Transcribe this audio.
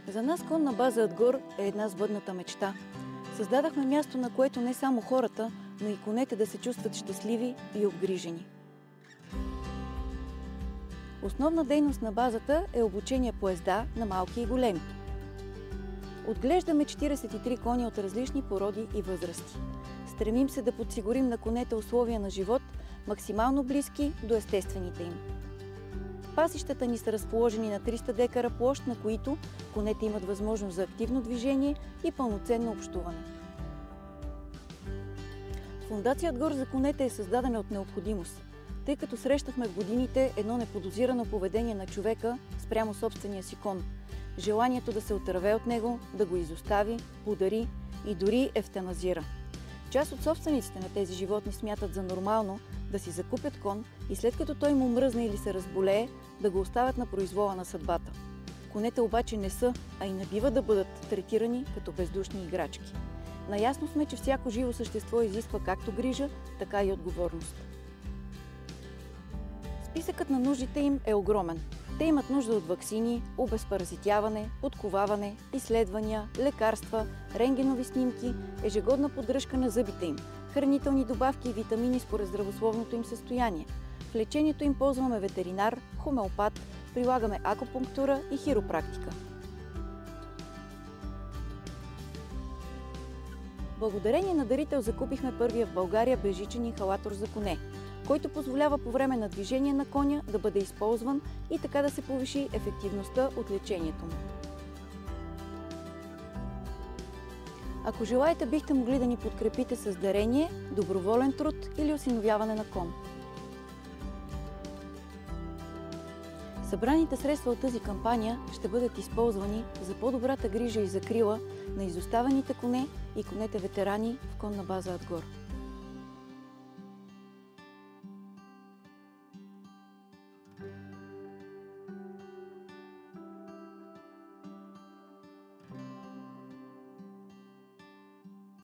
За нас конна база Адгор е една сбъдната мечта. Създадахме място, на което не само хората, но и конете да се чувстват щастливи и обгрижени. Основна дейност на базата е обучение по езда на малки и големи. Отглеждаме 43 кони от различни породи и възрасти. Стремим се да подсигурим на конете условия на живот, максимално близки до естествените им. Пасищата ни са разположени на 300 декара площ, на които конете имат възможност за активно движение и пълноценно общуване. Фондация Адгор за конете е създадена от необходимост, тъй като срещахме в годините едно неподозирано поведение на човека спрямо собствения си кон. Желанието да се отърве от него, да го изостави, подари и дори евтаназира. Част от собствениците на тези животни смятат за нормално да си закупят кон и след като той му мръзне или се разболее, да го оставят на произвола на съдбата. Конете обаче не са, а и не бива да бъдат третирани като бездушни играчки. Наясно сме, че всяко живо същество изисква както грижа, така и отговорност. Списъкът на нуждите им е огромен. Те имат нужда от ваксини, обезпаразитяване, подковаване, изследвания, лекарства, рентгенови снимки, ежегодна поддръжка на зъбите им, хранителни добавки и витамини според здравословното им състояние. В лечението им ползваме ветеринар, хомеопат, прилагаме акупунктура и хиропрактика. Благодарение на дарител закупихме първия в България безжичен инхалатор за коне, който позволява по време на движение на коня да бъде използван и така да се повиши ефективността от лечението му. Ако желаете, бихте могли да ни подкрепите с дарение, доброволен труд или осиновяване на кон. Събраните средства от тази кампания ще бъдат използвани за по-добрата грижа и закрила на изоставените коне и конете ветерани в конна база Адгор.